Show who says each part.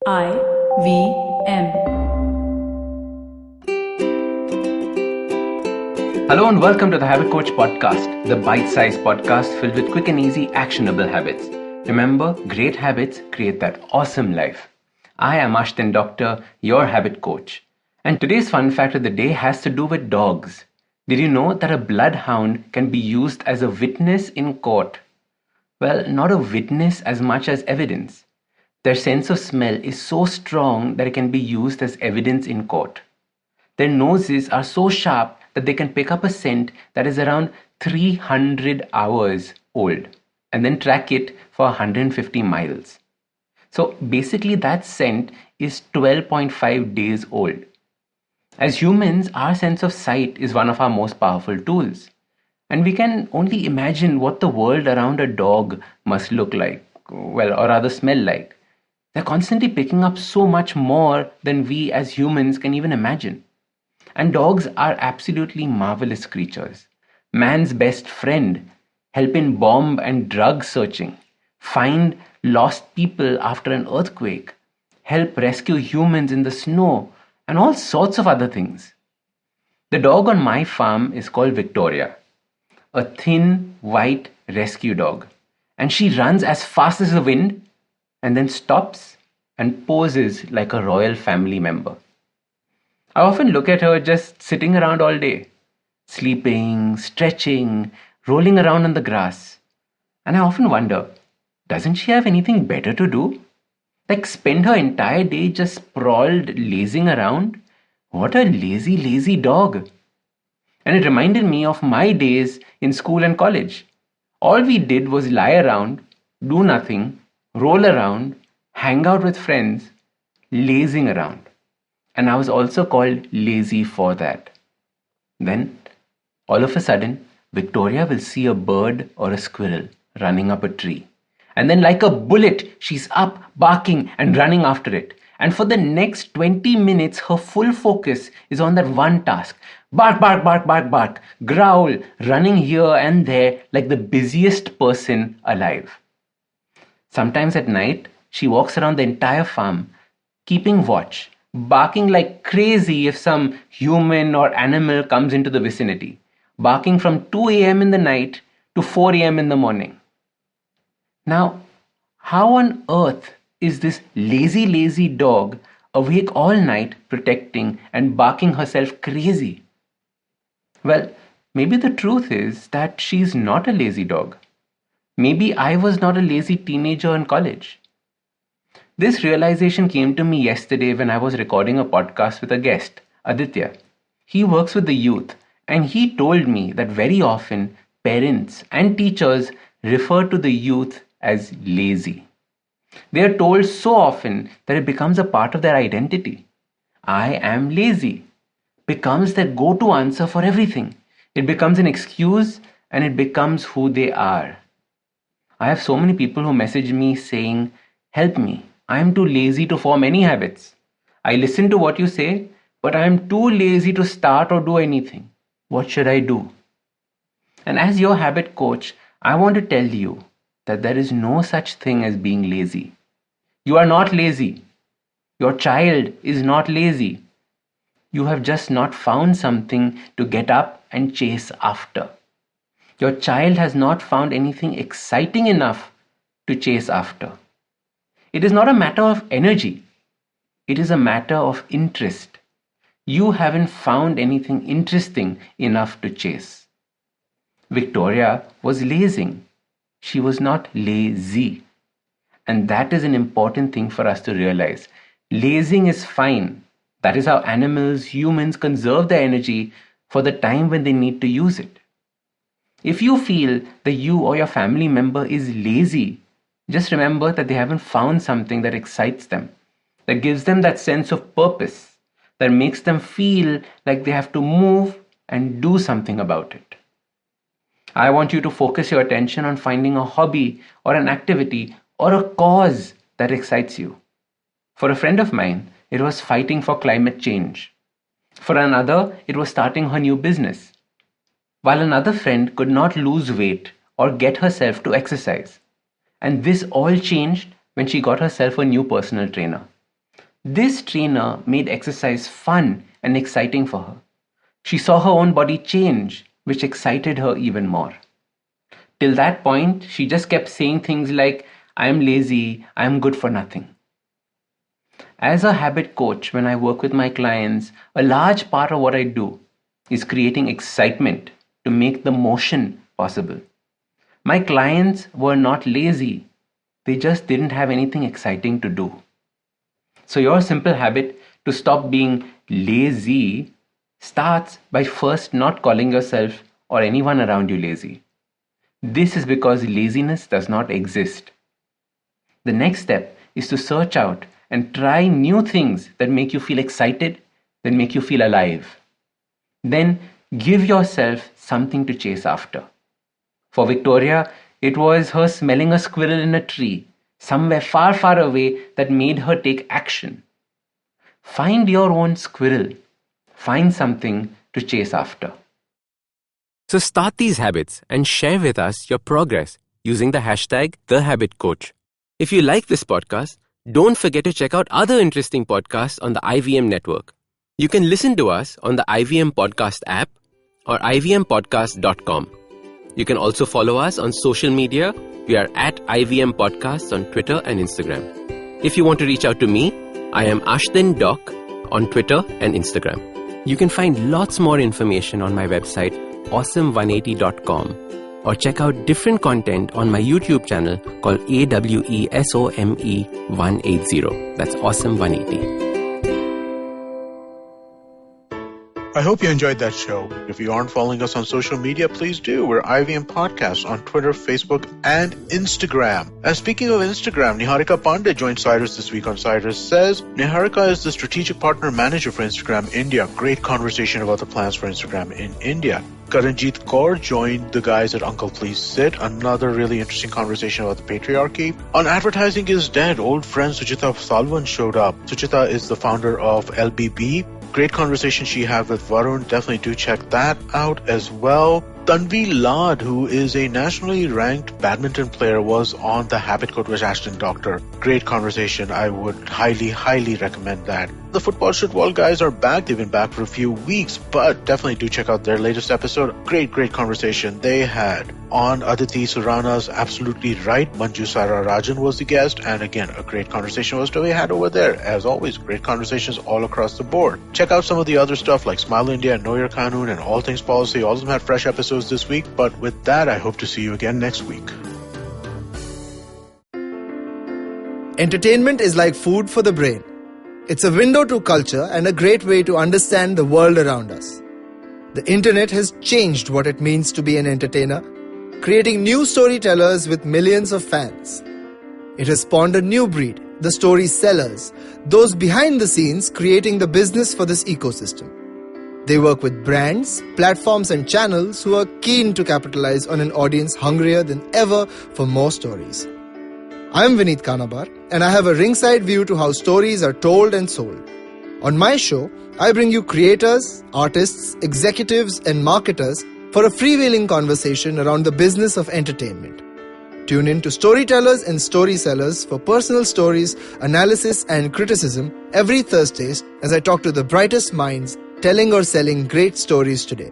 Speaker 1: IVM.
Speaker 2: Hello and welcome to the Habit Coach podcast, the bite-sized podcast filled with quick and easy actionable habits. Remember, great habits create that awesome life. I am Ashdin Doctor, your habit coach. And today's fun fact of the day has to do with dogs. Did you know that a bloodhound can be used as a witness in court? Well, not a witness as much as evidence. Their sense of smell is so strong that it can be used as evidence in court. Their noses are so sharp that they can pick up a scent that is around 300 hours old and then track it for 150 miles. So basically, that scent is 12.5 days old. As humans, our sense of sight is one of our most powerful tools. And we can only imagine what the world around a dog must look like, well, or rather smell like. They're constantly picking up so much more than we as humans can even imagine. And dogs are absolutely marvelous creatures. Man's best friend, help in bomb and drug searching, find lost people after an earthquake, help rescue humans in the snow, and all sorts of other things. The dog on my farm is called Victoria, a thin, white rescue dog. And she runs as fast as the wind and then stops and poses like a royal family member. I often look at her just sitting around all day, sleeping, stretching, rolling around on the grass. And I often wonder, doesn't she have anything better to do? Like spend her entire day just sprawled, lazing around? What a lazy, lazy dog. And it reminded me of my days in school and college. All we did was lie around, do nothing, roll around, hang out with friends, lazing around. And I was also called lazy for that. Then, all of a sudden, Victoria will see a bird or a squirrel running up a tree. And then, like a bullet, she's up, barking, and running after it. And for the next 20 minutes, her full focus is on that one task. Bark, bark, bark, bark, bark, growl, running here and there like the busiest person alive. Sometimes at night, she walks around the entire farm, keeping watch, barking like crazy if some human or animal comes into the vicinity, barking from 2 a.m. in the night to 4 a.m. in the morning. Now, how on earth is this lazy, lazy dog awake all night protecting and barking herself crazy? Well, maybe the truth is that she's not a lazy dog. Maybe I was not a lazy teenager in college. This realization came to me yesterday when I was recording a podcast with a guest, Aditya. He works with the youth, and he told me that very often parents and teachers refer to the youth as lazy. They are told so often that it becomes a part of their identity. I am lazy becomes their go-to answer for everything. It becomes an excuse and it becomes who they are. I have so many people who message me saying, help me, I am too lazy to form any habits. I listen to what you say, but I am too lazy to start or do anything. What should I do? And as your habit coach, I want to tell you that there is no such thing as being lazy. You are not lazy. Your child is not lazy. You have just not found something to get up and chase after. Your child has not found anything exciting enough to chase after. It is not a matter of energy. It is a matter of interest. You haven't found anything interesting enough to chase. Victoria was lazing. She was not lazy. And that is an important thing for us to realize. Lazing is fine. That is how animals, humans conserve their energy for the time when they need to use it. If you feel that you or your family member is lazy, just remember that they haven't found something that excites them, that gives them that sense of purpose, that makes them feel like they have to move and do something about it. I want you to focus your attention on finding a hobby or an activity or a cause that excites you. For a friend of mine, it was fighting for climate change. For another, it was starting her new business. While another friend could not lose weight or get herself to exercise. And this all changed when she got herself a new personal trainer. This trainer made exercise fun and exciting for her. She saw her own body change, which excited her even more. Till that point, she just kept saying things like, I am lazy, I am good for nothing. As a habit coach, when I work with my clients, a large part of what I do is creating excitement to make the motion possible. My clients were not lazy, they just didn't have anything exciting to do. So, your simple habit to stop being lazy starts by first not calling yourself or anyone around you lazy. This is because laziness does not exist. The next step is to search out and try new things that make you feel excited, that make you feel alive. Then give yourself something to chase after. For Victoria, it was her smelling a squirrel in a tree, somewhere far, far away, that made her take action. Find your own squirrel. Find something to chase after. So start these habits and share with us your progress using the hashtag #TheHabitCoach. If you like this podcast, don't forget to check out other interesting podcasts on the IVM network. You can listen to us on the IVM Podcast app or ivmpodcast.com. You can also follow us on social media. We are at IVM Podcasts on Twitter and Instagram. If you want to reach out to me, I am Ashdin Doc on Twitter and Instagram. You can find lots more information on my website, awesome180.com, or check out different content on my YouTube channel called AWESOME180. That's Awesome180.
Speaker 1: I hope you enjoyed that show. If you aren't following us on social media, please do. We're IVM Podcasts on Twitter, Facebook, and Instagram. And speaking of Instagram, Niharika Pandey joined Cyrus this week on Cyrus Says. Niharika is the strategic partner manager for Instagram India. Great conversation about the plans for Instagram in India. Karanjit Kaur joined the guys at Uncle Please Sit. Another really interesting conversation about the patriarchy. On Advertising is Dead, old friend Suchita Salwan showed up. Suchita is the founder of LBB. Great conversation she had with Varun. Definitely do check that out as well. Tanvi Lad, who is a nationally ranked badminton player, was on the Habit Coach with Ashdin Doctor. Great conversation. I would highly, highly recommend that. The Football Shitwall guys are back. They've been back for a few weeks, but definitely do check out their latest episode. Great conversation they had. On Aditi Surana's Absolutely Right, Manju Sara Rajan was the guest, and again, a great conversation was to be had over there. As always, great conversations all across the board. Check out some of the other stuff like Smile India, Know Your Kanun, and All Things Policy. All of them had fresh episodes this week, but with that, I hope to see you again next week.
Speaker 3: Entertainment is like food for the brain. It's a window to culture and a great way to understand the world around us. The internet has changed what it means to be an entertainer, creating new storytellers with millions of fans. It has spawned a new breed, the story sellers, those behind the scenes creating the business for this ecosystem. They work with brands, platforms and channels who are keen to capitalize on an audience hungrier than ever for more stories. I'm Vineet Kanabar, and I have a ringside view to how stories are told and sold. On my show, I bring you creators, artists, executives and marketers for a freewheeling conversation around the business of entertainment. Tune in to Storytellers and Story Sellers for personal stories, analysis and criticism every Thursdays as I talk to the brightest minds telling or selling great stories today.